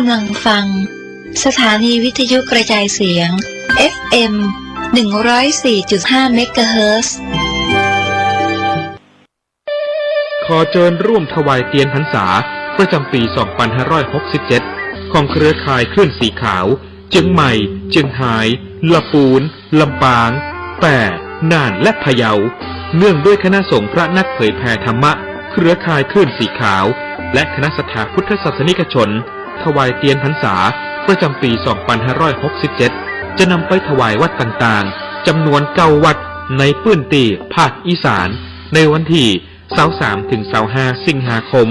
ำลังฟังสถานีวิทยุกระจายเสียง FM 104.5 เมกะเฮิรตซ์ขอเชิญร่วมถวายเทียนพรรษาประจำปี 2567 ของเครือข่ายคลื่นสีขาวเชียงใหม่เชียงรายลำพูนลำปางแปร่น่านและพะเยาเนื่องด้วยคณะสงฆ์พระนักเผยแผ่ธรรมะเครือข่ายคลื่นสีขาวและคณะศรัทธาพุทธศาสนิกชนถวายเทียนพรรษาประจำปี 2567 จะนำไปถวายวัดต่างๆจำนวน9วัดในพื้นที่ภาคอีสานในวันที่23ถึง25สิงหาคม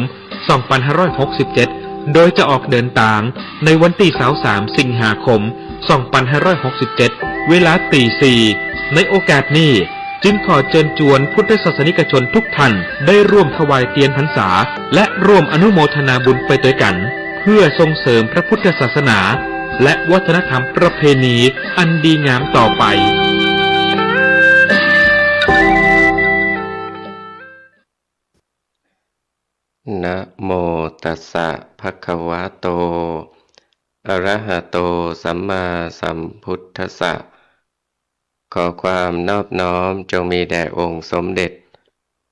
2567 โดยจะออกเดินทางในวันที่23สิงหาคม 2567 เวลาตี 4ในโอกาสนี้จึงขอเชิญชวนพุทธศาสนิกชนทุกท่านได้ร่วมถวายเทียนพรรษาและร่วมอนุโมทนาบุญไปด้วยกันเพื่อส่งเสริมพระพุทธศาสนาและวัฒนธรรมประเพณีอันดีงามต่อไปนะโมตัสสะภะคะวะโตอะระหะโตสัมมาสัมพุทธัสสะขอความนอบน้อมจงมีแด่องค์สมเด็จ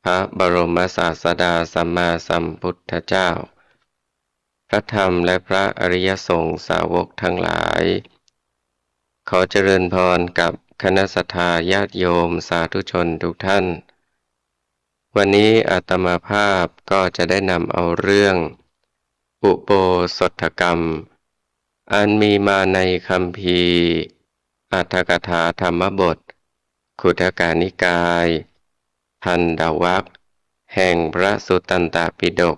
พระบรมศาสดาสัมมาสัมพุทธเจ้าพระธรรมและพระอริยสงฆ์สาวกทั้งหลายขอเจริญพรกับคณะสัทธาญาติโยมสาธุชนทุกท่านวันนี้อาตมาภาพก็จะได้นำเอาเรื่องอุโบสถกรรมอันมีมาในคัมภีร์อรรถกถาธรรมบทขุทกานิกายพันดวรรคแห่งพระสุตตันตปิฎก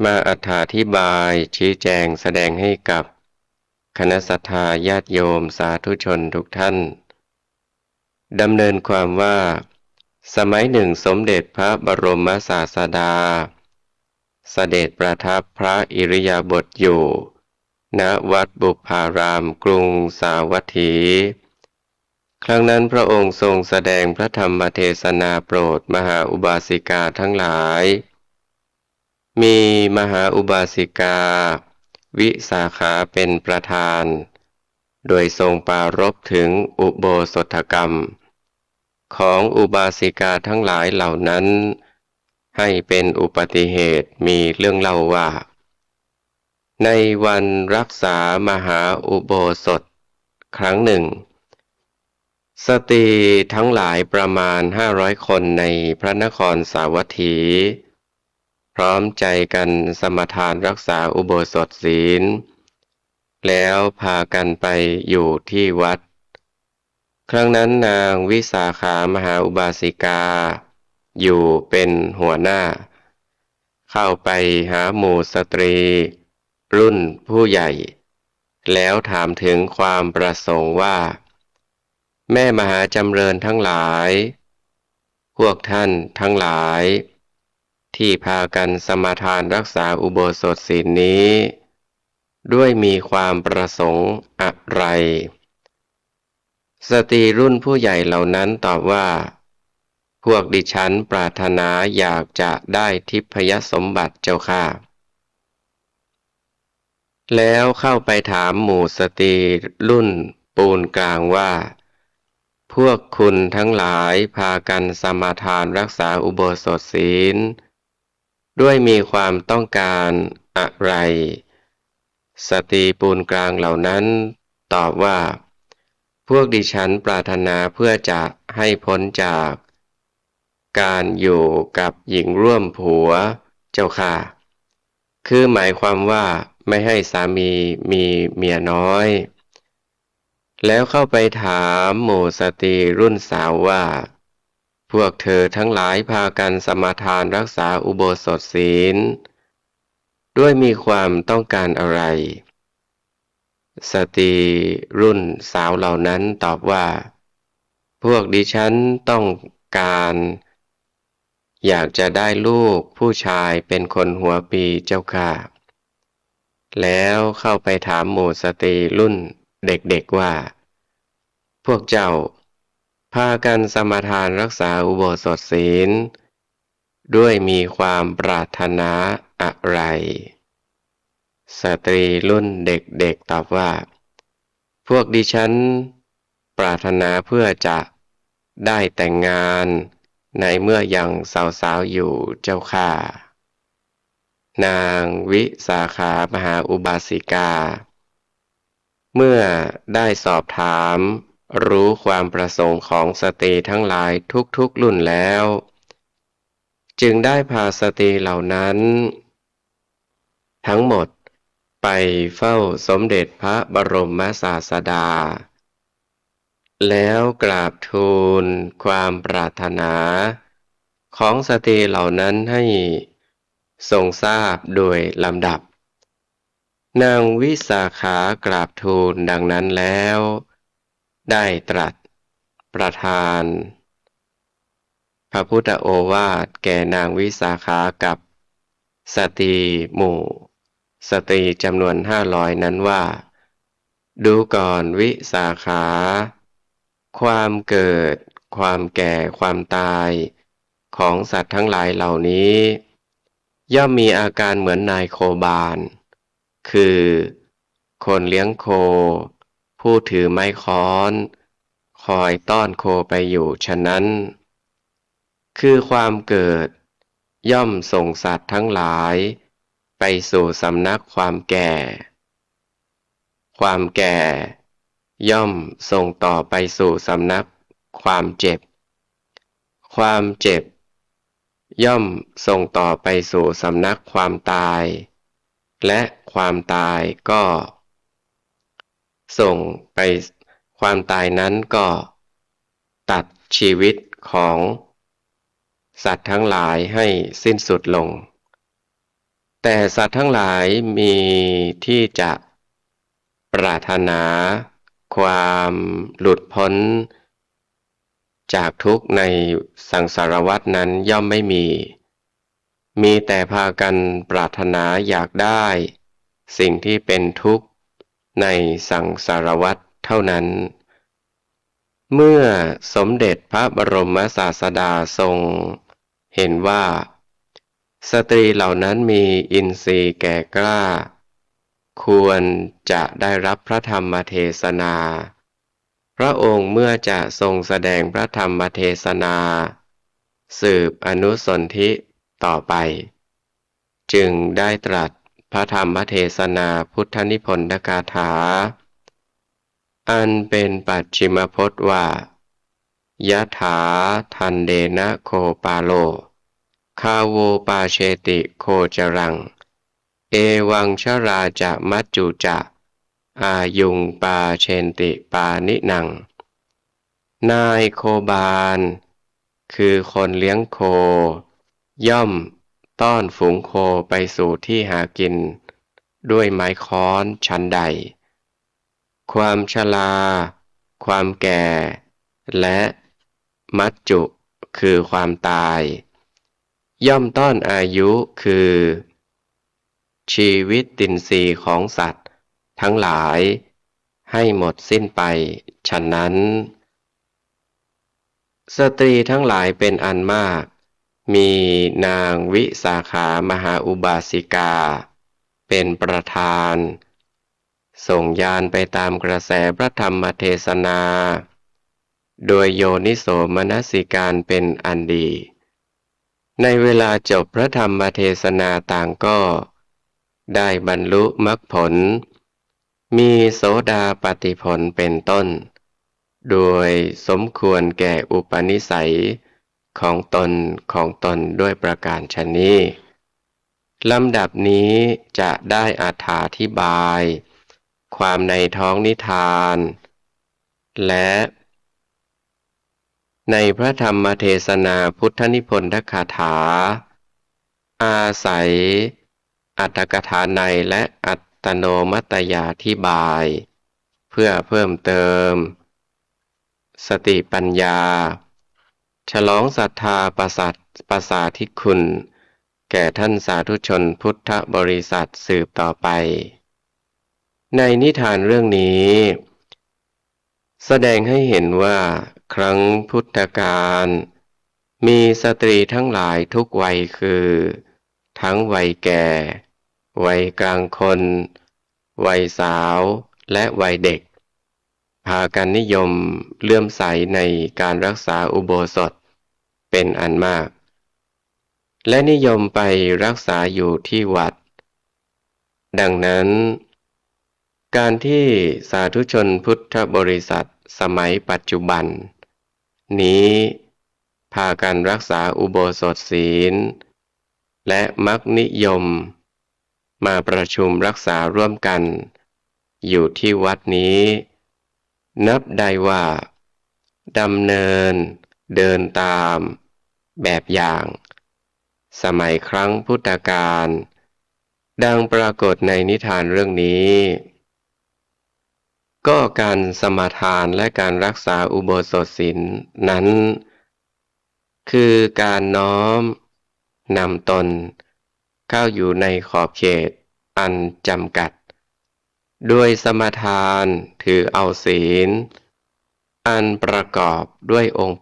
มาอธิบายชี้แจงแสดงให้กับคณะสัทธาญาติโยมสาธุชนทุกท่านดำเนินความว่าสมัยหนึ่งสมเด็จพระบรมศาสดาเสด็จประทับพระอิริยาบถอยู่ณวัดบุพารามกรุงสาวัตถีครั้งนั้นพระองค์ทรงแสดงพระธรรมเทศนาโปรดมหาอุบาสิกาทั้งหลายมีมหาอุบาสิกาวิสาขาเป็นประธานโดยทรงปรารภถึงอุโบสถกรรมของอุบาสิกาทั้งหลายเหล่านั้นให้เป็นอุบัติเหตุมีเรื่องเล่าว่าในวันรักษามหาอุโบสถครั้งหนึ่งสตรีทั้งหลายประมาณ500คนในพระนครสาวัตถีพร้อมใจกันสมทานรักษาอุโบสถศีลแล้วพากันไปอยู่ที่วัดครั้งนั้นนางวิสาขามหาอุบาสิกาอยู่เป็นหัวหน้าเข้าไปหาหมู่สตรีรุ่นผู้ใหญ่แล้วถามถึงความประสงค์ว่าแม่มหาจำเริญทั้งหลายพวกท่านทั้งหลายที่พากันสมาทานรักษาอุโบสถศีลนี้ด้วยมีความประสงค์อะไรสตรีรุ่นผู้ใหญ่เหล่านั้นตอบว่าพวกดิฉันปรารถนาอยากจะได้ทิพยสมบัติเจ้าค่ะแล้วเข้าไปถามหมู่สตรีรุ่นปูนกลางว่าพวกคุณทั้งหลายพากันสมาทานรักษาอุโบสถศีลด้วยมีความต้องการอะไรสตรีปูนกลางเหล่านั้นตอบว่าพวกดิฉันปรารถนาเพื่อจะให้พ้นจากการอยู่กับหญิงร่วมผัวเจ้าค่ะคือหมายความว่าไม่ให้สามีมีเมียน้อยแล้วเข้าไปถามหมู่สตรีรุ่นสาวว่าพวกเธอทั้งหลายพากันสมาทานรักษาอุโบสถศีลด้วยมีความต้องการอะไรสตรีรุ่นสาวเหล่านั้นตอบว่าพวกดิฉันต้องการอยากจะได้ลูกผู้ชายเป็นคนหัวปีเจ้าค่ะแล้วเข้าไปถามหมู่สตรีรุ่นเด็กๆว่าพวกเจ้าพากันสมาทานรักษาอุโบสถศีลด้วยมีความปรารถนาอะไร สตรีรุ่นเด็กๆตอบว่าพวกดิฉันปรารถนาเพื่อจะได้แต่งงานในเมื่อยังสาวๆอยู่เจ้าค่ะ นางวิสาขามหาอุบาสิกา เมื่อได้สอบถามรู้ความประสงค์ของสตรีทั้งหลายทุกๆรุ่นแล้ว จึงได้พาสตรีเหล่านั้น ทั้งหมดไปเฝ้าสมเด็จพระบรมศาสดา แล้วกราบทูลความปรารถนาของสตรีเหล่านั้นให้ทรงทราบโดยลำดับ นางวิสาขากราบทูลดังนั้นแล้ว ได้ตรัสประทานพระพุทธโอวาทแก่นางวิสาขากับสตรีหมู่สตรีจำนวน500นั้นว่า ดูก่อนวิสาขา ความเกิดความแก่ความตายของสัตว์ทั้งหลายเหล่านี้ ย่อมมีอาการเหมือนนายโคบาลคือคนเลี้ยงโคผู้ถือไม้ค้อนคอยต้อนโคไปอยู่ฉะนั้น คือความเกิดย่อมส่งสัตว์ทั้งหลายไปสู่สำนักความแก่ ความแก่ย่อมส่งต่อไปสู่สำนักความเจ็บ ความเจ็บย่อมส่งต่อไปสู่สำนักความตาย และความตายก็ส่งไปความตายนั้นก็ตัดชีวิตของสัตว์ทั้งหลายให้สิ้นสุดลง แต่สัตว์ทั้งหลายมีที่จะปรารถนาความหลุดพ้นจากทุกข์ในสังสารวัฏนั้นย่อมไม่มีแต่พากันปรารถนาอยากได้สิ่งที่เป็นทุกข์ในสังสารวัฏเท่านั้น เมื่อสมเด็จพระบรมศาสดาทรงเห็นว่าสตรีเหล่านั้นมีอินทรีย์แก่กล้าควรจะได้รับพระธรรมเทศนาพระองค์เมื่อจะทรงแสดงพระธรรมเทศนาสืบอนุสนธิต่อไปจึงได้ตรัสพระธรรมเทศนาพุทธนิพนธกถาอันเป็นปัจฉิมพจน์ว่ายะถาทันเดนะโคปาโลคาโวปาเชติโคจรังเอวังชราจะมัจจุจะอายุงปาเชนติปานินังนายโคบาลคือคนเลี้ยงโคย่อมต้อนฝูงโคไปสู่ที่หากินด้วยไม้ค้อนชั้นใดความชราความแก่และมัจจุคือความตายย่อมต้อนอายุคือชีวิตตินทรีย์ของสัตว์ทั้งหลายให้หมดสิ้นไปฉะนั้นสตรีทั้งหลายเป็นอันมากมีนางวิสาขามหาอุบาสิกาเป็นประธานส่งยานไปตามกระแสพระธรรมเทศนาโดยโยนิโสมนสิการเป็นอันดีในเวลาจบพระธรรมเทศนาต่างก็ได้บรรลุมรรคผลมีโสดาปัตติผลเป็นต้นโดยสมควรแก่อุปนิสัยของตนด้วยประการฉะนี้ลำดับนี้จะได้อธิบายความในท้องนิทานและในพระธรรมเทศนาพุทธนิพนธคาถาอาศัยอรรถกถาในและอัตตโนมัตยาธิบายเพื่อเพิ่มเติมสติปัญญาฉลองศรัทธาประสาทิคุณแก่ท่านสาธุชนพุทธบริษัทสืบต่อไปในนิทานเรื่องนี้แสดงให้เห็นว่าครั้งพุทธกาลมีสตรีทั้งหลายทุกวัยคือทั้งวัยแก่ วัยกลางคน วัยสาว และวัยเด็ก พากันนิยมเลื่อมใสในการรักษาอุโบสถเป็นอันมาก และนิยมไปรักษาอยู่ที่วัด ดังนั้น การที่สาธุชนพุทธบริษัทสมัยปัจจุบัน นี้พากันรักษาอุโบสถศีล และมักนิยมมาประชุมรักษาร่วมกันอยู่ที่วัดนี้ นับได้ว่าดำเนินเดินตามแบบอย่าง สมัยครั้งพุทธกาลดังปรากฏในนิทานเรื่องนี้ ก็การสมาทานและการรักษาอุโบสถศีลนั้น คือการน้อมนำตนเข้าอยู่ในขอบเขตอันจำกัด ด้วยสมาทานถือเอาศีล อันประกอบด้วยองค์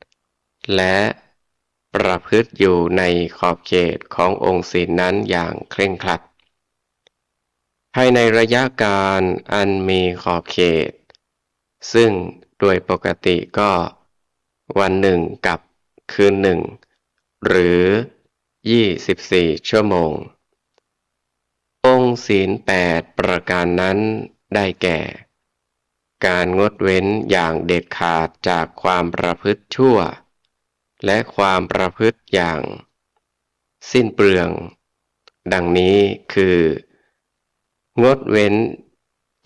8 และประพฤติอยู่ในขอบเขตขององค์ศีลนั้นอย่างเคร่งครัด ภายในระยะการอันมีขอบเขต ซึ่งโดยปกติก็วันหนึ่งกับคืนหนึ่ง หรือ24 ชั่วโมง องค์ศีล 8 ประการนั้นได้แก่ การงดเว้นอย่างเด็ดขาดจากความประพฤติชั่ว และความประพฤติอย่างสิ้นเปลือง ดังนี้คือ งดเว้น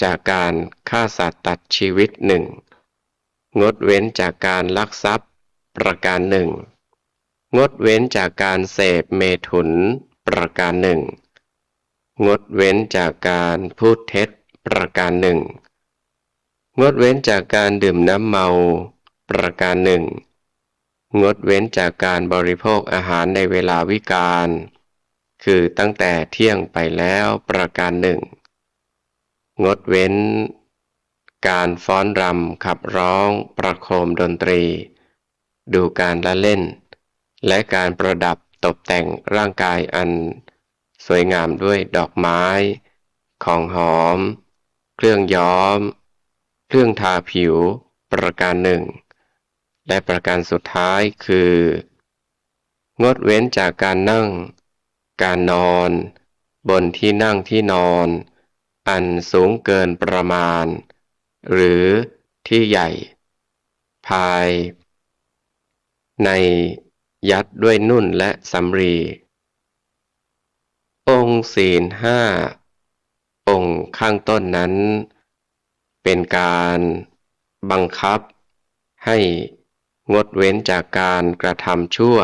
จากการฆ่าสัตว์ตัดชีวิตหนึ่ง งดเว้นจากการลักทรัพย์ประการหนึ่ง งดเว้นจากการเสพเมถุนประการหนึ่ง งดเว้นจากการพูดเท็จประการหนึ่ง งดเว้นจากการดื่มน้ำเมาประการหนึ่ง งดเว้นจากการบริโภคอาหารในเวลาวิกาล คือตั้งแต่เที่ยงไปแล้วประการหนึ่ง งดเว้นการฟ้อนรำขับร้องประโคมดนตรี ดูการละเล่น และการประดับตกแต่งร่างกายอันสวยงามด้วยดอกไม้ ของหอม เครื่องย้อม เครื่องทาผิวประการหนึ่ง และประการสุดท้ายคือ งดเว้นจากการนั่ง การนอน บนที่นั่งที่นอน อันสูงเกินประมาณ หรือที่ใหญ่ ภายในยัดด้วยนุ่นและสำลี องค์ศีล 5 องค์ข้างต้นนั้น เป็นการบังคับให้งดเว้นจากการกระทำชั่ว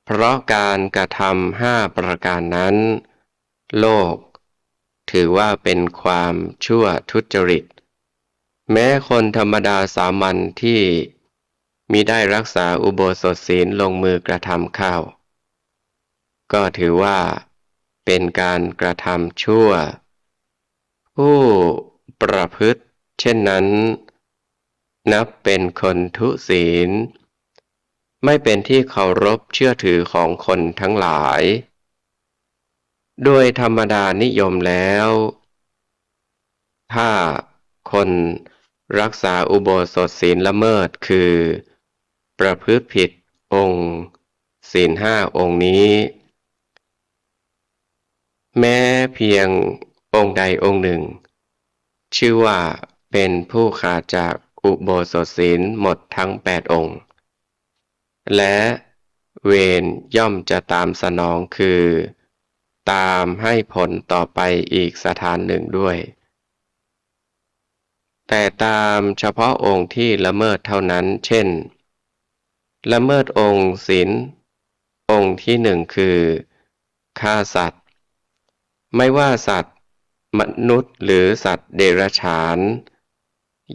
เพราะการกระทำ5 ประการนั้น โลกถือว่าเป็นความชั่วทุจริต แม้คนธรรมดาสามัญที่มิได้รักษาอุโบสถศีลลงมือกระทำเข้า ก็ถือว่าเป็นการกระทำชั่ว ผู้ประพฤติเช่นนั้น นับเป็นคนทุศีล ไม่เป็นที่เคารพเชื่อถือของคนทั้งหลาย โดยธรรมดานิยมแล้ว ถ้าคนรักษาอุโบสถศีลละเมิดคือ ประพฤติผิดองค์ศีล 5 องค์นี้ แม้เพียงองค์ใดองค์หนึ่ง ชื่อว่าเป็นผู้ขาดจากอุโบสถศีลหมดทั้ง 8 องค์ และเวรย่อมจะตามสนองคือ ตามให้ผลต่อไปอีกสถานหนึ่งด้วย แต่ตามเฉพาะองค์ที่ละเมิดเท่านั้น เช่น ละเมิดองค์ศีลองค์ที่ 1 คือฆ่าสัตว์ ไม่ว่าสัตว์มนุษย์หรือสัตว์เดรัจฉาน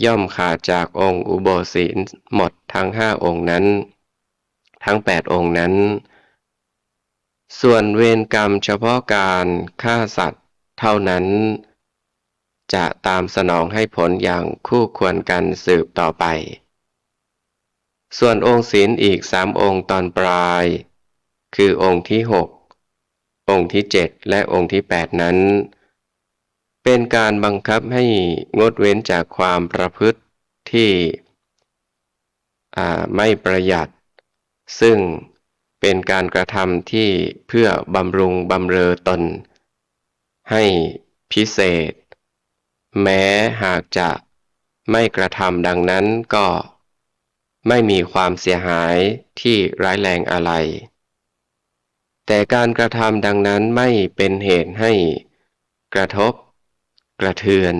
ย่อมขาดจากองค์อุโบสถศีลหมดทั้ง 5 องค์นั้น ทั้ง 8 องค์นั้น ส่วนเวรกรรมเฉพาะการฆ่าสัตว์เท่านั้น จะตามสนองให้ผลอย่างคู่ควรกันสืบต่อไป ส่วนองค์ศีลอีก 3 องค์ตอนปลาย คือองค์ที่ 6 องค์ที่7และองค์ที่8นั้นเป็นการบังคับให้งดเว้นจากความประพฤติที่ไม่ประหยัดซึ่งเป็นการกระทำที่เพื่อบำรุงบำเรอตนให้พิเศษแม้หากจะไม่กระทำดังนั้นก็ไม่มีความเสียหายที่ร้ายแรงอะไรแต่การกระทำดังนั้นไม่เป็นเหตุให้กระทบกระเทือน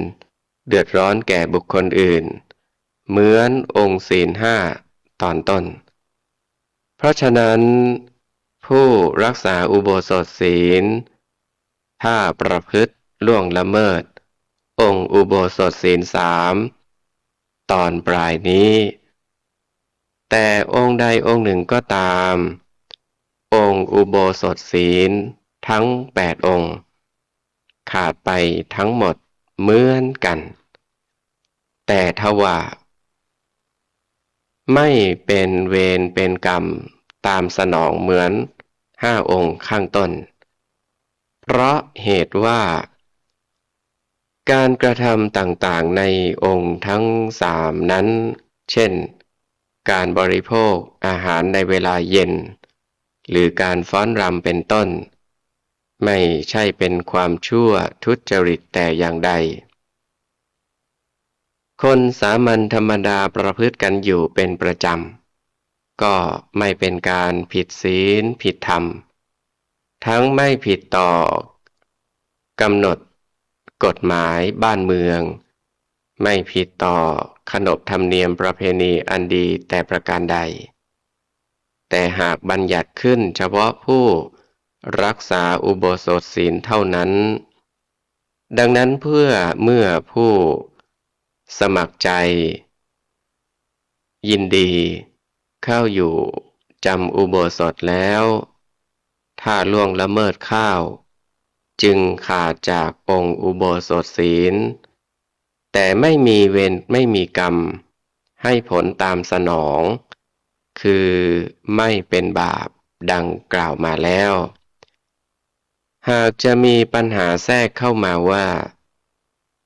เดือดร้อนแก่บุคคลอื่นเหมือนองค์ศีล5ตอนต้นเพราะฉะนั้นผู้รักษาอุโบสถศีลถ้าประพฤติล่วงละเมิดองค์อุโบสถศีล3ตอนปลายนี้แต่องค์ใดองค์หนึ่งก็ตามองค์อุโบสถศีลทั้ง8องค์ขาดไปทั้งหมดเหมือนกันแต่ทว่าไม่เป็นเวรเป็นกรรมตามสนองเหมือน5องค์ข้างต้นเพราะเหตุว่าการกระทำต่างๆในองค์ทั้ง3นั้นเช่นการบริโภคอาหารในเวลาเย็นหรือการฟ้อนรำเป็นต้นไม่ใช่เป็นความชั่วทุจริตแต่อย่างใดคนสามัญธรรมดาประพฤติกันอยู่เป็นประจำก็ไม่เป็นการผิดศีลผิดธรรมทั้งไม่ผิดต่อกำหนดกฎหมายบ้านเมืองไม่ผิดต่อขนบธรรมเนียมประเพณีอันดีแต่ประการใดแต่หากบัญญัติขึ้นเฉพาะผู้รักษาอุโบสถศีลเท่านั้นดังนั้นเมื่อผู้สมัครใจยินดีเข้าอยู่จำอุโบสถแล้วถ้าล่วงละเมิดข้าวจึงขาดจากองค์อุโบสถศีลแต่ไม่มีเวรไม่มีกรรมให้ผลตามสนองคือไม่เป็นบาปดังกล่าวมาแล้วหากจะมีปัญหาแทรกเข้ามาว่า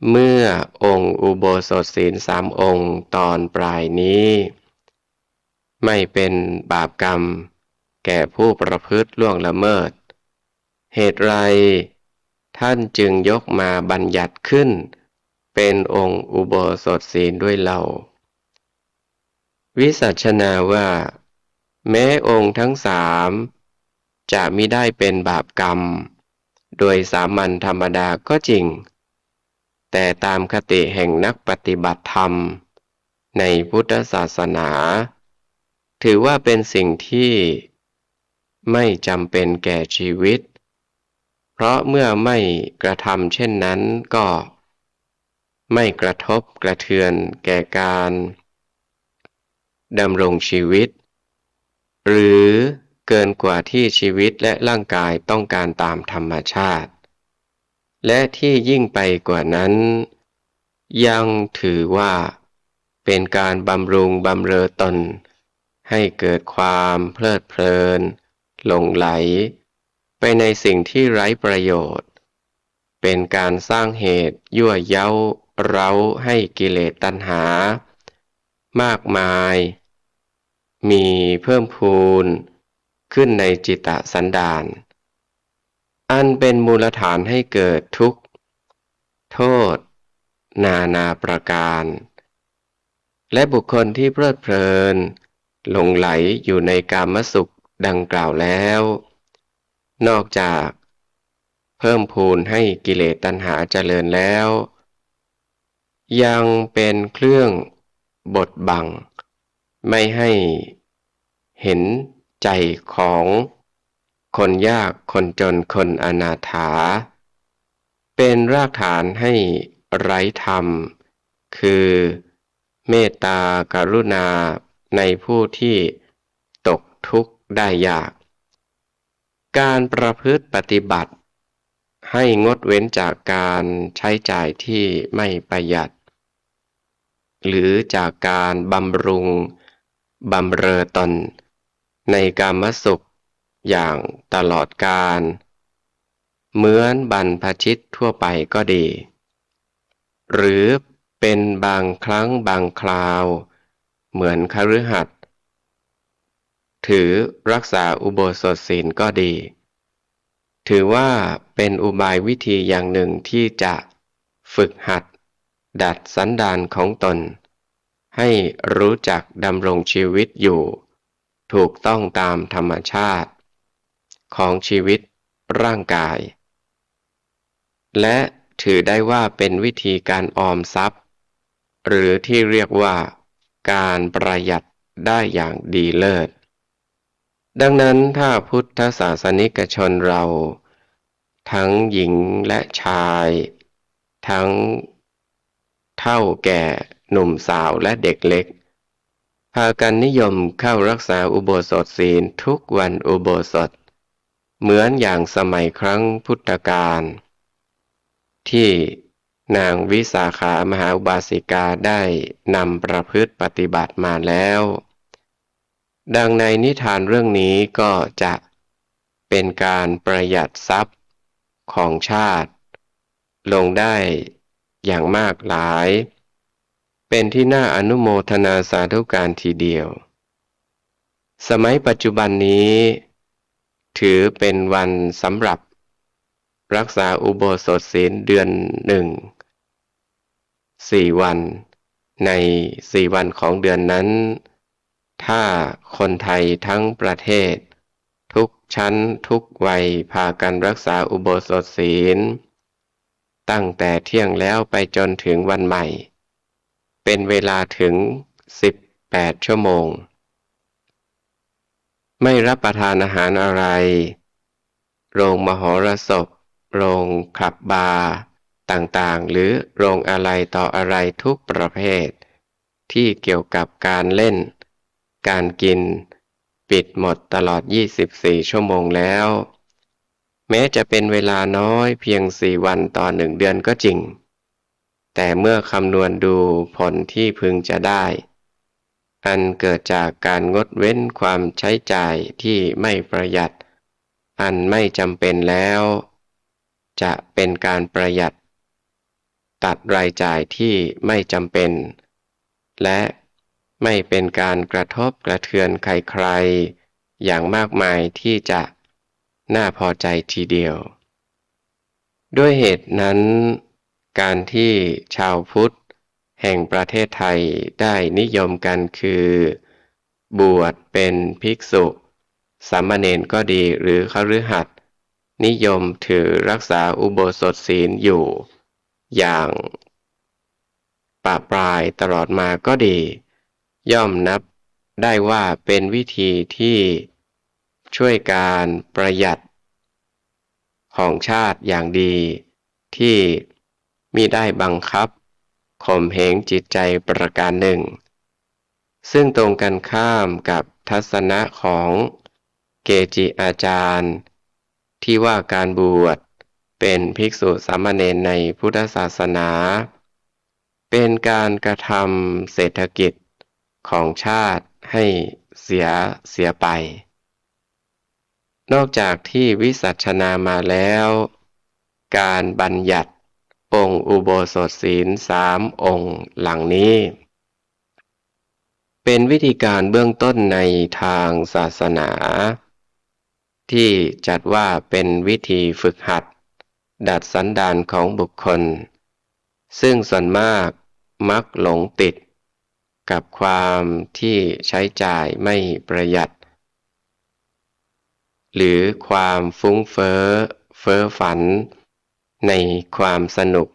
เมื่อองค์อุโบสถศีล3องค์ตอนปลายนี้ไม่เป็นบาปกรรมแก่ผู้ประพฤติล่วงละเมิดเหตุไรท่านจึงยกมาบัญญัติขึ้นเป็นองค์อุโบสถศีลด้วยเล่าวิสัชนาว่าแม้องค์ทั้ง3จะมิได้เป็นบาปกรรมโดยสามัญธรรมดาก็จริงแต่ตามคติแห่งนักปฏิบัติธรรมในพุทธศาสนาถือว่าเป็นสิ่งที่ไม่จำเป็นแก่ชีวิตเพราะเมื่อไม่กระทำเช่นนั้นก็ไม่กระทบกระเทือนแก่การดำรงชีวิตหรือเกินกว่าที่ชีวิตและร่างกายต้องการตามธรรมชาติและที่ยิ่งไปกว่านั้นยังถือว่าเป็นการบำรุงบำเรอตนให้เกิดความเพลิดเพลินหลงไหลไปในสิ่งที่ไร้ประโยชน์เป็นการสร้างเหตุยั่วเย้าเร้าให้กิเลสตัณหามากมายมีเพิ่มพูนขึ้นในจิตตสันดานอันเป็นมูลฐานให้เกิดทุกข์โทษนานาประการและบุคคลที่เพลิดเพลินหลงไหลอยู่ในกามสุขดังกล่าวแล้วนอกจากเพิ่มพูนให้กิเลสตัณหาเจริญแล้วยังเป็นเครื่องบดบังไม่ให้เห็นใจของคนยากคนจนคนอนาถาเป็นรากฐานให้ไร้ธรรมคือเมตตากรุณาในผู้ที่ตกทุกข์ได้ยากการประพฤติปฏิบัติให้งดเว้นจากการใช้จ่ายที่ไม่ประหยัดหรือจากการบำรุงบำเรอตนในกามสุขอย่างตลอดกาล เหมือนบรรพชิตทั่วไปก็ดีหรือเป็นบางครั้งบางคราวเหมือนคฤหัสถ์ถือรักษาอุโบสถศีลก็ดีถือว่าเป็นอุบายวิธีอย่างหนึ่งที่จะฝึกหัดดัดสันดานของตนให้รู้จักดำรงชีวิตอยู่ถูกต้องตามธรรมชาติของชีวิตร่างกายและถือได้ว่าเป็นวิธีการออมทรัพย์หรือที่เรียกว่าการประหยัดได้อย่างดีเลิศดังนั้นถ้าพุทธศาสนิกชนเราทั้งหญิงและชายทั้งเฒ่าแก่หนุ่มสาวและเด็กเล็กพากันนิยมเข้ารักษาอุโบสถศีลทุกวันอุโบสถเหมือนอย่างสมัยครั้งพุทธกาลที่นางวิสาขามหาอุบาสิกาได้นำประพฤติปฏิบัติมาแล้วดังในนิทานเรื่องนี้ก็จะเป็นการประหยัดทรัพย์ของชาติลงได้อย่างมากหลายเป็นที่น่าอนุโมทนาสาธุการทีเดียวสมัยปัจจุบันนี้ถือเป็นวันสำหรับรักษาอุโบสถศีลเดือนหนึ่ง4 วันใน4 วันของเดือนนั้นถ้าคนไทยทั้งประเทศทุกชั้นทุกวัยพากันรักษาอุโบสถศีลตั้งแต่เที่ยงแล้วไปจนถึงวันใหม่เป็นเวลาถึง18 ชั่วโมงไม่รับประทานอาหารอะไรโรงมหรสพโรงคลับบาร์ต่างๆหรือโรงอะไรต่ออะไรทุกประเภทที่เกี่ยวกับการเล่นการกินปิดหมดตลอด24 ชั่วโมงแล้วแม้จะเป็นเวลาน้อยเพียง4 วันต่อ1 เดือนก็จริงแต่เมื่อคำนวณดูผลที่พึงจะได้อันเกิดจากการงดเว้นความใช้จ่ายที่ไม่ประหยัดอันไม่จำเป็นแล้วจะเป็นการประหยัดตัดรายจ่ายที่ไม่จำเป็นและไม่เป็นการกระทบกระเทือนใครๆอย่างมากมายที่จะน่าพอใจทีเดียวด้วยเหตุนั้นการที่ชาวพุทธแห่งประเทศไทยได้นิยมกันคือบวชเป็นภิกษุสามเณรก็ดีหรือคฤหัสถ์นิยมถือรักษาอุโบสถศีลอยู่อย่างปะปรายตลอดมาก็ดีย่อมนับได้ว่าเป็นวิธีที่ช่วยการประหยัดของชาติอย่างดีที่มิได้บังคับข่มเหงจิตใจประการหนึ่งซึ่งตรงกันข้ามกับทัศนะของเกจิอาจารย์ที่ว่าการบวชเป็นภิกษุสามเณรในพุทธศาสนาเป็นการกระทำเศรษฐกิจของชาติให้เสียไปนอกจากที่วิสัชนามาแล้วการบัญญัติองค์อุโบสถศีล3 องค์หลังนี้เป็นวิธีการเบื้องต้นในทางศาสนาที่จัดว่าเป็นวิธีฝึกหัดดัดสันดานของบุคคลซึ่งส่วนมากมักหลงติดกับความที่ใช้จ่ายไม่ประหยัดหรือความฟุ้งเฟ้อฝันในความสนุก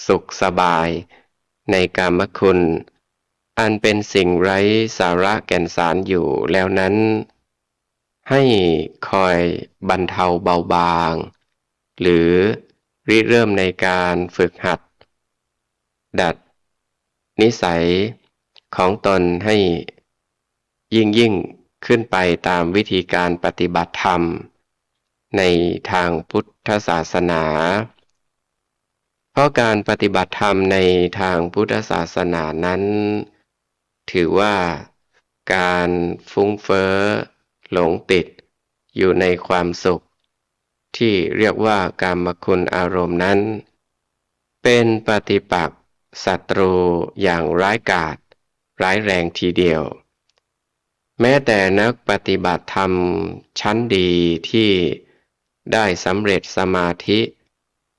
สุขสบายในกามคุณอันเป็นสิ่งไร้สาระแก่นสารอยู่แล้วนั้นให้คอยบรรเทาเบาบางหรือริเริ่มในการฝึกหัดดัดนิสัยของตนให้ยิ่งขึ้นไปตามวิธีการปฏิบัติธรรมในทางพุทธศาสนาเพราะการปฏิบัติธรรมในทางพุทธศาสนานั้นถือว่าการฟุ้งเฟ้อหลงติดอยู่ในความสุข ที่เรียกว่ากามคุณอารมณ์นั้นเป็นปฏิปักษ์ศัตรูอย่างร้ายกาจร้ายแรงทีเดียวแม้แต่นักปฏิบัติธรรมชั้นดีที่ได้สำเร็จสมาธิ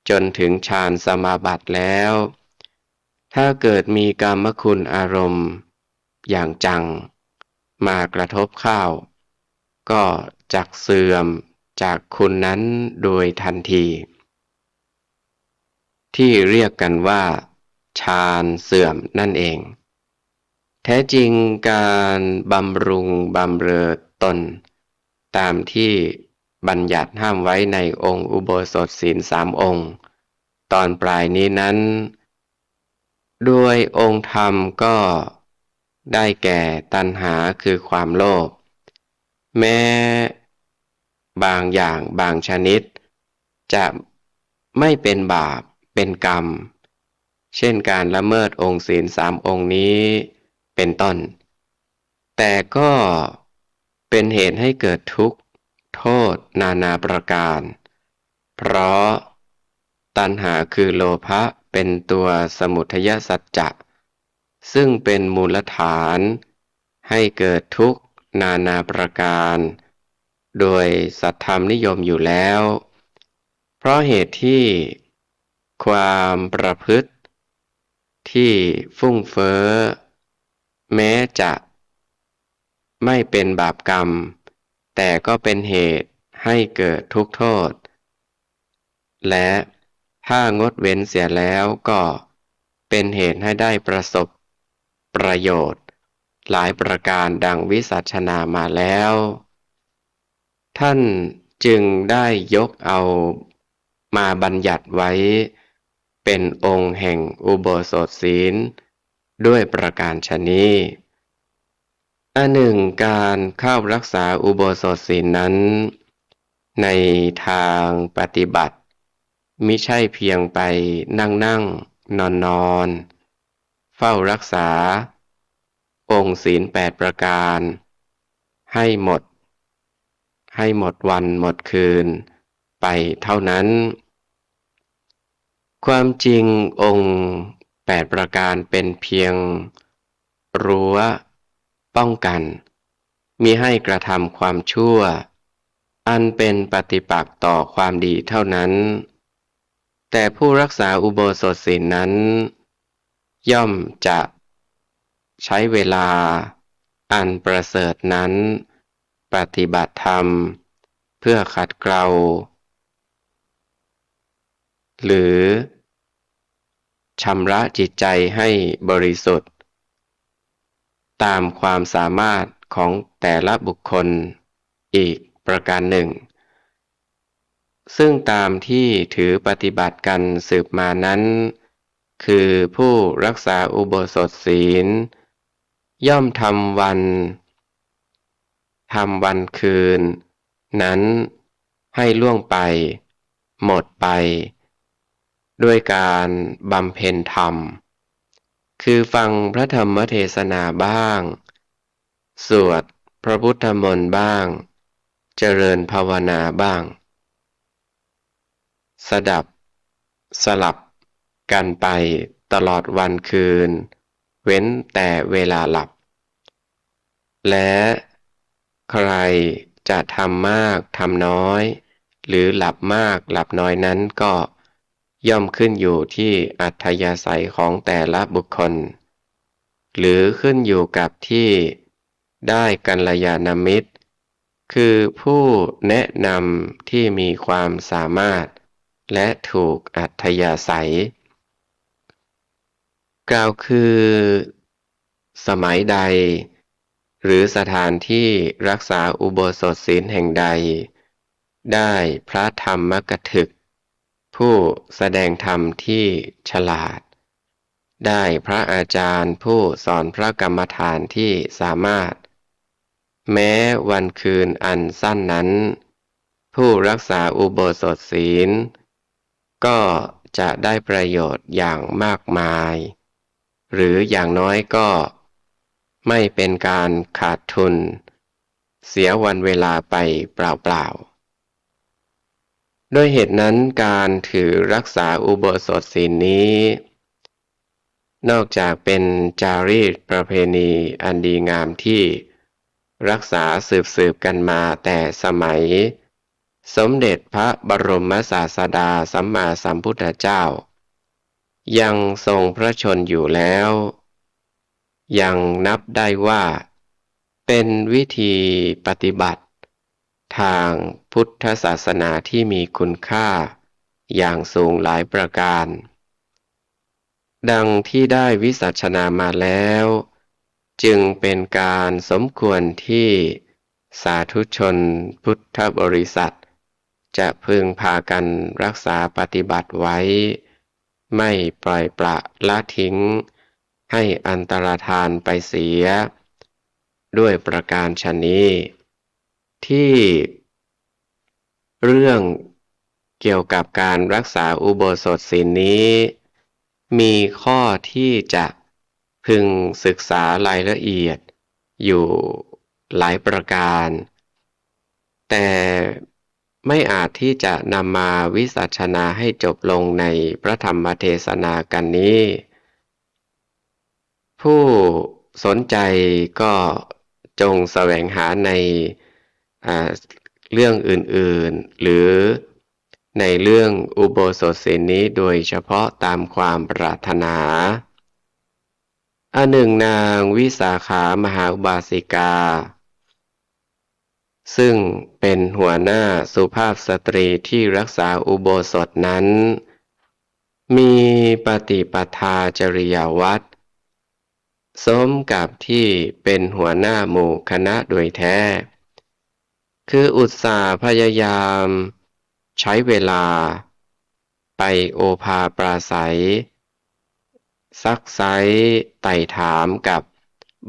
จนถึงฌานสมาบัติแล้วถ้าเกิดมีกามคุณอารมณ์อย่างจังมากระทบเข้าก็จักเสื่อมจากคุณนั้นโดยทันทีที่เรียกกันว่าฌานเสื่อมนั่นเองแท้จริงการบำรุงบำเรอตนตามที่บัญญัติห้ามไว้ในองค์อุโบสถศีล3 องค์ตอนปลายนี้นั้นด้วยองค์ธรรมก็ได้แก่ตัณหาคือความโลภแม้บางอย่างบางชนิดจะไม่เป็นบาปเป็นกรรมเช่นการละเมิดองค์ศีล3 องค์นี้เป็นต้นแต่ก็เป็นเหตุให้เกิดทุกข์โทษนานาประการเพราะตัณหาคือโลภะเป็นตัวสมุทัยสัจจะซึ่งเป็นมูลฐานให้เกิดทุกข์นานาประการโดยสัทธรรมนิยมอยู่แล้วเพราะเหตุที่ความประพฤติที่ฟุ่งเฟ้อแม้จะไม่เป็นบาปกรรมแต่ก็เป็นเหตุให้เกิดทุกข์โทษและถ้างดเว้นเสียแล้วก็เป็นเหตุให้ได้ประสบประโยชน์หลายประการดังวิสัชนามาแล้วท่านจึงได้ยกเอามาบัญญัติไว้เป็นองค์แห่งอุโบสถศีลด้วยประการฉะนี้อันหนึ่งการเข้ารักษาอุโบสถศีลนั้นในทางปฏิบัติมิใช่เพียงไปนั่งนอนเฝ้ารักษาองค์ศีล8 ประการให้หมดวันหมดคืนไปเท่านั้นความจริงองค์8 ประการเป็นเพียงรั้วป้องกันมิให้กระทำความชั่วอันเป็นปฏิปักษ์ต่อความดีเท่านั้นแต่ผู้รักษาอุโบสถศีลนั้นย่อมจะใช้เวลาอันประเสริฐนั้นปฏิบัติธรรมเพื่อขัดเกลาหรือชำระจิตใจให้บริสุทธิ์ตามความสามารถของแต่ละบุคคลอีกประการหนึ่งซึ่งตามที่ถือปฏิบัติกันสืบมานั้นคือผู้รักษาอุโบสถศีลย่อมทำวันคืนนั้นให้ล่วงไปหมดไปด้วยการบำเพ็ญธรรมคือฟังพระธรรมเทศนาบ้างสวดพระพุทธมนต์บ้างเจริญภาวนาบ้างสลับกันไปตลอดวันคืนเว้นแต่เวลาหลับและใครจะทำมากทำน้อยหรือหลับมากหลับน้อยนั้นก็ย่อมขึ้นอยู่ที่อัธยาศัยของแต่ละบุคคลหรือขึ้นอยู่กับที่ได้กัลยาณมิตรคือผู้แนะนำที่มีความสามารถและถูกอัธยาศัยกล่าวคือสมัยใดหรือสถานที่รักษาอุโบสถศีลแห่งใดได้พระธรรมกถึกผู้แสดงธรรมที่ฉลาดได้พระอาจารย์ผู้สอนพระกรรมฐานที่สามารถแม้วันคืนอันสั้นนั้นผู้รักษาอุโบสถศีลก็จะได้ประโยชน์อย่างมากมายหรืออย่างน้อยก็ไม่เป็นการขาดทุนเสียวันเวลาไปเปล่า ด้วยเหตุนั้นการถือรักษาอุโบสถศีลนี้นอกจากเป็นจารีตประเพณีอันดีงามที่รักษาสืบกันมาแต่สมัยสมเด็จพระบรมศาสดาสัมมาสัมพุทธเจ้ายังทรงพระชนอยู่แล้วยังนับได้ว่าเป็นวิธีปฏิบัติทางพุทธศาสนาที่มีคุณค่าอย่างสูงหลายประการดังที่ได้วิสัชนามาแล้วจึงเป็นการสมควรที่สาธุชนพุทธบริษัทจะพึงพากันรักษาปฏิบัติไว้ไม่ปล่อยปละละทิ้งให้อันตรธานไปเสียด้วยประการฉะนี้ที่เรื่องเกี่ยวกับการรักษาอุโบสถศีลนี้มีข้อที่จะพึงศึกษารายละเอียดอยู่หลายประการแต่ไม่อาจที่จะนำมาวิสัชนาให้จบลงในพระธรรมเทศนากันนี้ผู้สนใจก็จงแสวงหาในเรื่องอื่นๆหรือในเรื่องอุโบสถศีลนี้โดยเฉพาะตามความปรารถนาอันหนึ่งนางวิสาขามหาอุบาสิกาซึ่งเป็นหัวหน้าสุภาพสตรีที่รักษาอุโบสถนั้นมีปฏิปทาจริยวัตรสมกับที่เป็นหัวหน้าหมู่คณะโดยแท้คืออุตสาห์พยายามใช้เวลาไปโอภาปราศัยซักไซ้ไต่ถามกับ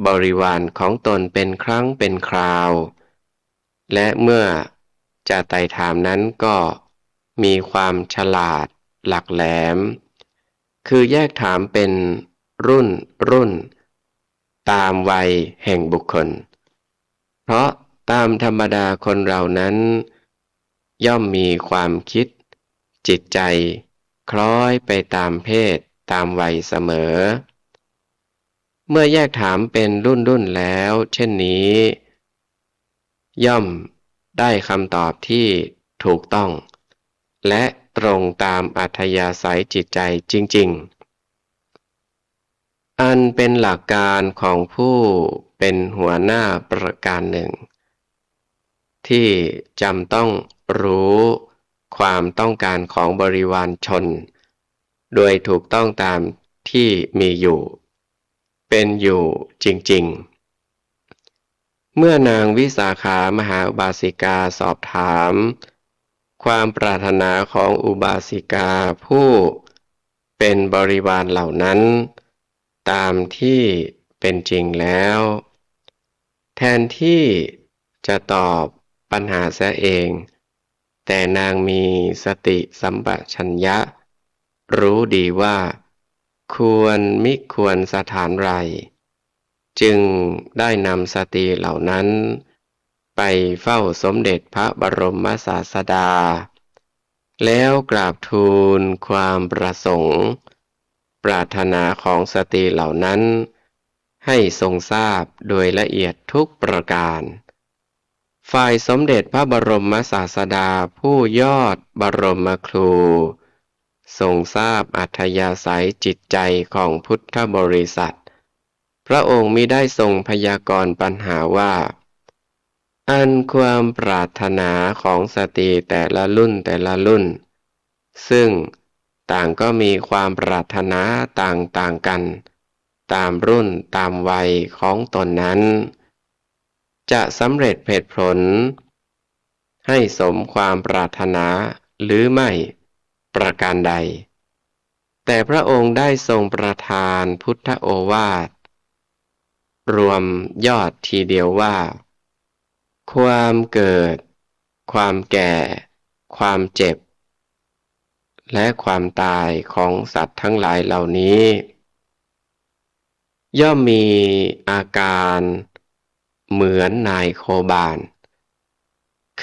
บริวารของตนเป็นครั้งเป็นคราวและเมื่อจะไต่ถามนั้นก็มีความฉลาดหลักแหลมคือแยกถามเป็นรุ่นตามวัยแห่งบุคคลเพราะตามธรรมดาคนเรานั้นย่อมมีความคิดจิตใจคล้อยไปตามเพศตามวัยเสมอเมื่อแยกถามเป็นรุ่นแล้วเช่นนี้ย่อมได้คำตอบที่ถูกต้องและตรงตามอัธยาศัยจิตใจจริงๆอันเป็นหลักการของผู้เป็นหัวหน้าประการหนึ่งที่จำต้องรู้ความต้องการของบริวารชนโดยถูกต้องตามที่มีอยู่เป็นอยู่จริงๆเมื่อนางวิสาขามหาอุบาสิกาสอบถามความปรารถนาของอุบาสิกาผู้เป็นบริวารเหล่านั้นตามที่เป็นจริงแล้วแทนที่จะตอบปัญหาเสียเองแต่นางมีสติสัมปชัญญะรู้ดีว่าควรมิควรสถานไรจึงได้นำสติเหล่านั้นไปเฝ้าสมเด็จพระบรมศาสดาแล้วกราบทูลความประสงค์ปรารถนาของสติเหล่านั้นให้ทรงทราบโดยละเอียดทุกประการฝ่ายสมเด็จพระบรมศาสดาผู้ยอดบรมครูทรงทราบอัธยาศัยจิตใจของพุทธบริษัทพระองค์มิได้ทรงพยากรณ์ปัญหาว่าอันความปรารถนาของสตรีแต่ละรุ่นซึ่งต่างก็มีความปรารถนาต่างกันตามรุ่นตามวัยของตนนั้นจะสำเร็จเพตุผลให้สมความปรารถนาหรือไม่ประการใดแต่พระองค์ได้ทรงประทานพุทธโอวาทรวมยอดทีเดียวว่าความเกิดความแก่ความเจ็บและความตายของสัตว์ทั้งหลายเหล่านี้ย่อมมีอาการเหมือนนายโคบาล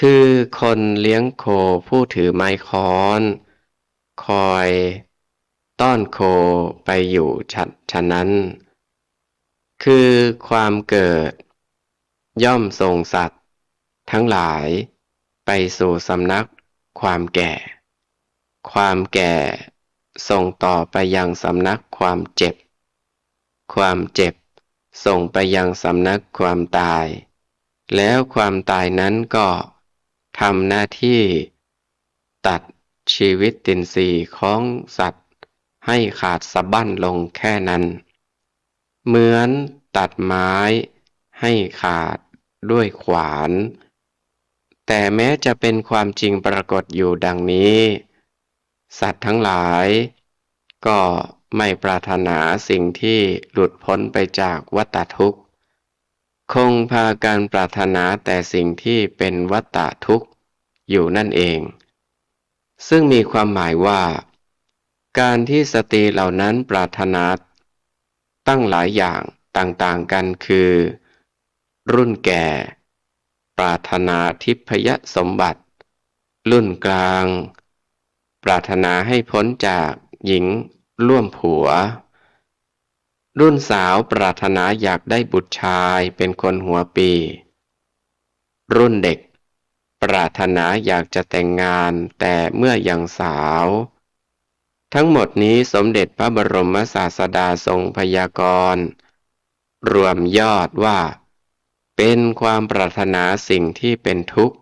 คือคนเลี้ยงโคผู้ถือไม้ค้อนคอยต้อนโคไปอยู่ฉะนั้นคือความเกิดย่อมส่งสัตว์ทั้งหลายไปสู่สำนักความแก่ ความแก่ส่งต่อไปยังสำนักความเจ็บ ความเจ็บส่งไปยังสำนักความตาย แล้วความตายนั้นก็ทำหน้าที่ตัดชีวิตตินทรีย์ของสัตว์ให้ขาดสะบั้นลงแค่นั้น เหมือนตัดไม้ให้ขาดด้วยขวาน แต่แม้จะเป็นความจริงปรากฏอยู่ดังนี้ สัตว์ทั้งหลายก็ไม่ปรารถนาสิ่งที่หลุดพ้นไปจากวัฏทุกข์ คงพากันปรารถนาแต่สิ่งที่เป็นวัฏทุกข์อยู่นั่นเอง ซึ่งมีความหมายว่า การที่สตรีเหล่านั้นปรารถนาตั้งหลายอย่างต่างๆกันคือ รุ่นแก่ปรารถนาทิพยสมบัติ รุ่นกลางปรารถนาให้พ้นจากหญิงร่วมผัว รุ่นสาวปรารถนาอยากได้บุตรชายเป็นคนหัวปี รุ่นเด็กปรารถนาอยากจะแต่งงานแต่เมื่อยังสาว ทั้งหมดนี้สมเด็จพระบรมศาสดาทรงพยากรณ์รวมยอดว่าเป็นความปรารถนาสิ่งที่เป็นทุกข์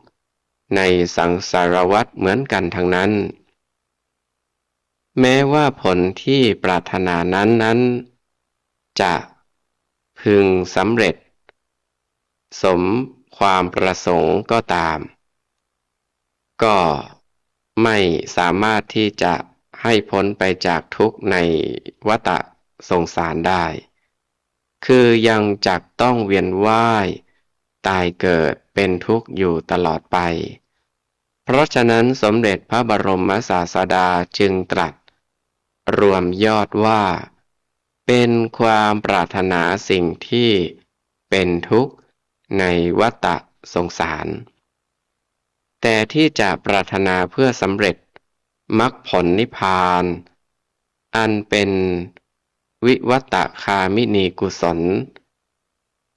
ในสังสารวัฏเหมือนกันทั้งนั้น แม้ว่าผลที่ปรารถนานั้นจะพึงสำเร็จสมความประสงค์ก็ตาม ก็ไม่สามารถที่จะให้พ้นไปจากทุกข์ในวัฏสงสารได้ คือยังจักต้องเวียนว่ายตายเกิดเป็นทุกข์อยู่ตลอดไป เพราะฉะนั้นสมเด็จพระบรมศาสดาจึงตรัสรวมยอดว่าเป็นความปรารถนาสิ่งที่เป็นทุกข์ในวัฏสงสาร แต่ที่จะปรารถนาเพื่อสำเร็จมรรคผลนิพพานอันเป็นวิวัตคามินีกุศล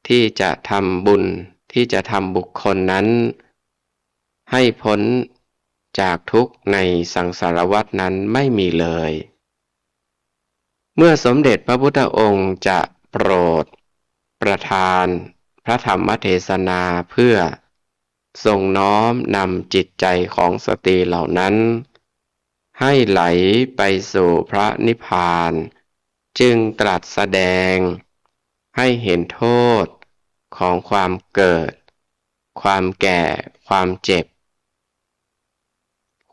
ที่จะทำบุญที่จะทำบุคคลนั้นให้พ้นจากทุกข์ในสังสารวัฏนั้นไม่มีเลย เมื่อสมเด็จพระพุทธองค์จะโปรดประทานพระธรรมเทศนาเพื่อทรงน้อมนำจิตใจของสตรีเหล่านั้นให้ไหลไปสู่พระนิพพานจึงตรัสแสดงให้เห็นโทษของความเกิดความแก่ความเจ็บ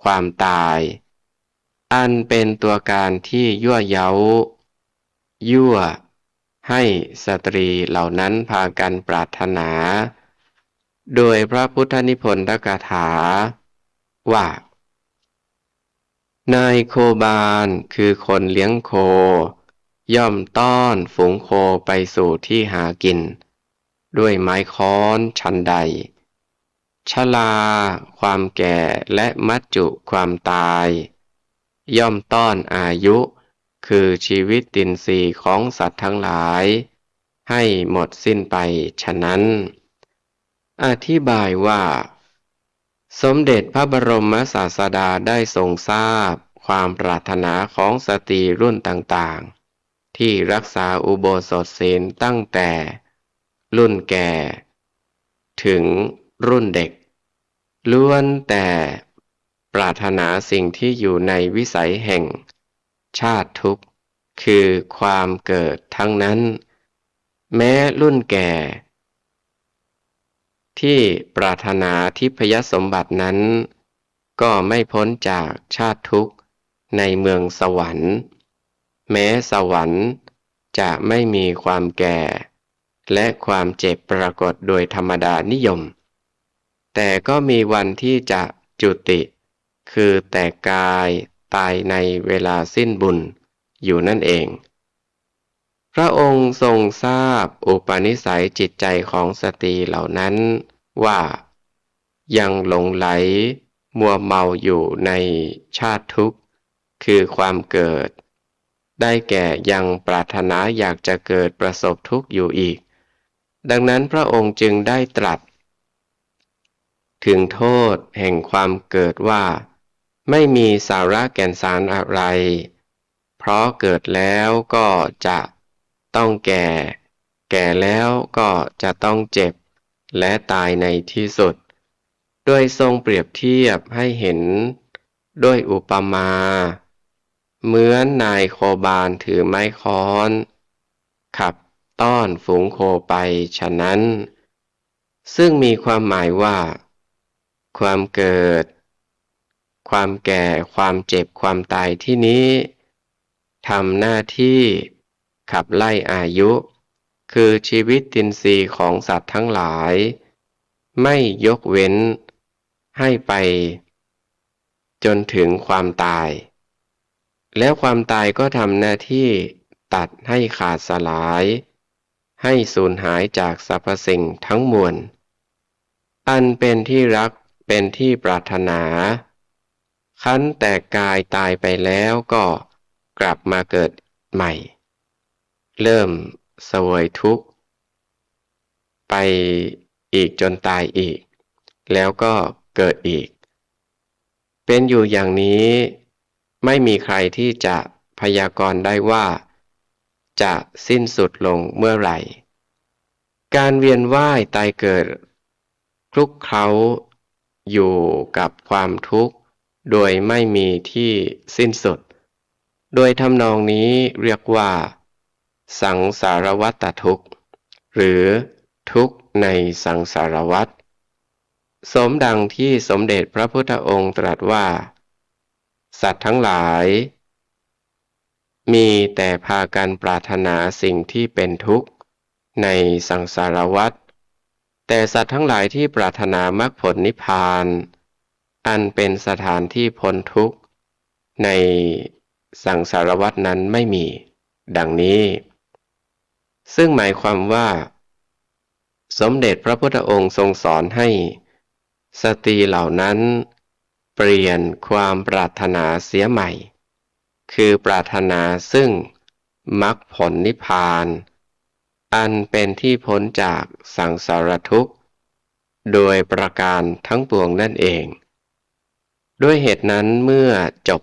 ความตายอันเป็นตัวการที่ยั่วเย้ายั่วให้สตรีเหล่านั้นพากันปรารถนาโดยพระพุทธนิพนธกถาว่านายโคบาลคือคนเลี้ยงโคย่อมต้อนฝูงโคไปสู่ที่หากินด้วยไม้ค้อนชันใดชราความแก่และมัจจุความตายย่อมต้อนอายุคือชีวิตตินทรีย์ของสัตว์ทั้งหลายให้หมดสิ้นไปฉะนั้นอธิบายว่าสมเด็จพระบรมศาสดาได้ทรงทราบความปรารถนาของสตรีรุ่นต่างๆที่รักษาอุโบสถศีลตั้งแต่รุ่นแก่ถึงรุ่นเด็กล้วนแต่ปรารถนาสิ่งที่อยู่ในวิสัยแห่งชาติทุกข์คือความเกิดทั้งนั้นแม้รุ่นแก่ที่ปรารถนาทิพยสมบัตินั้นก็ไม่พ้นจากชาติทุกข์ในเมืองสวรรค์แม้สวรรค์จะไม่มีความแก่และความเจ็บปรากฏโดยธรรมดานิยมแต่ก็มีวันที่จะจุติคือแตกกายตายในเวลาสิ้นบุญอยู่นั่นเองพระองค์ทรงทราบอุปนิสัยจิตใจของสตรีเหล่านั้นว่า ยังหลงไหลมัวเมาอยู่ในชาติทุกข์คือความเกิดได้แก่ยังปรารถนาอยากจะเกิดประสบทุกข์อยู่อีกดังนั้นพระองค์จึงได้ตรัสถึงโทษแห่งความเกิดว่าไม่มีสาระแก่นสารอะไรเพราะเกิดแล้วก็จะต้องแก่แก่แล้วก็จะต้องเจ็บและตายในที่สุดโดยทรงเปรียบเทียบให้เห็นด้วยอุปมาเหมือนนายโคบาลถือไม้ค้อนขับต้อนฝูงโคไปฉะนั้นซึ่งมีความหมายว่าความเกิดความแก่ความเจ็บความตายที่นี้ทำหน้าที่ขับไล่อายุคือชีวิตอินทรีย์ของสัตว์ทั้งหลายไม่ยกเว้นให้ไปจนถึงความตายแล้วความตายก็ทำหน้าที่ตัดให้ขาดสลายให้สูญหายจากสรรพสิ่งทั้งมวลอันเป็นที่รักเป็นที่ปรารถนาคันแต่กายตายไปแล้วก็กลับมาเกิดใหม่เริ่มเสวยทุกข์ไปอีกจนตายอีกแล้วก็เกิดอีกเป็นอยู่อย่างนี้ไม่มีใครที่จะพยากรณ์ได้ว่าจะสิ้นสุดลงเมื่อไหร่การเวียนว่ายตายเกิดคลุกเคล้าอยู่กับความทุกข์โดยไม่มีที่สิ้นสุดโดยทำนองนี้เรียกว่าสังสารวัฏทุกข์หรือทุกข์ในสังสารวัฏสมดังที่สมเด็จพระพุทธองค์ตรัสว่าสัตว์ทั้งหลายมีแต่พากันปรารถนาสิ่งที่เป็นทุกข์ในสังสารวัฏแต่สัตว์ทั้งหลายที่ปรารถนามรรคผลนิพพานอันเป็นสถานที่พ้นทุกข์ในสังสารวัฏนั้นไม่มีดังนี้ซึ่งหมายความว่าสมเด็จพระพุทธองค์ทรงสอนให้สตรีเหล่านั้นเปลี่ยนความปรารถนาเสียใหม่คือปรารถนาซึ่งมรรคผลนิพพานอันเป็นที่พ้นจากสังสารทุกข์โดยประการทั้งปวงนั่นเองด้วยเหตุนั้นเมื่อจบ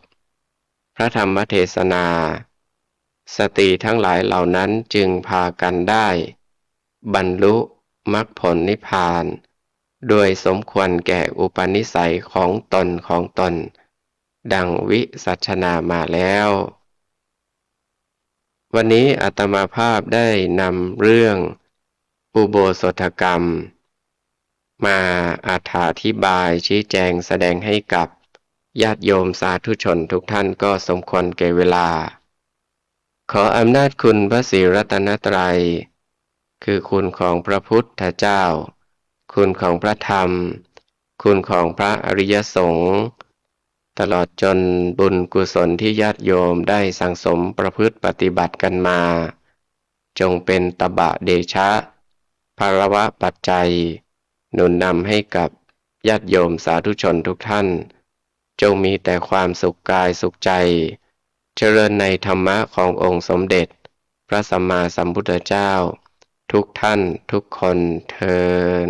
พระธรรมเทศนาสตรีทั้งหลายเหล่านั้นจึงพากันได้บรรลุมรรคผลนิพพานโดยสมควรแก่อุปนิสัยของตนดังวิสัชนามาแล้ววันนี้อาตมาภาพได้นำเรื่องอุโบสถกรรมมาอธิบายชี้แจงแสดงให้กับญาติโยมสาธุชนทุกท่านก็สมควรแก่เวลาขออำนาจคุณพระศรีรัตนตรัยคือคุณของพระพุทธเจ้าคุณของพระธรรมคุณของพระอริยสงฆ์ตลอดจนบุญกุศลที่ญาติโยมได้สั่งสมประพฤติปฏิบัติกันมาจงเป็นตบะเดชะภารวะปัจจัยหนุนนำให้กับญาติโยมสาธุชนทุกท่านจงมีแต่ความสุขกายสุขใจเจริญในธรรมะขององค์สมเด็จพระสัมมาสัมพุทธเจ้าทุกท่านทุกคนเทอญ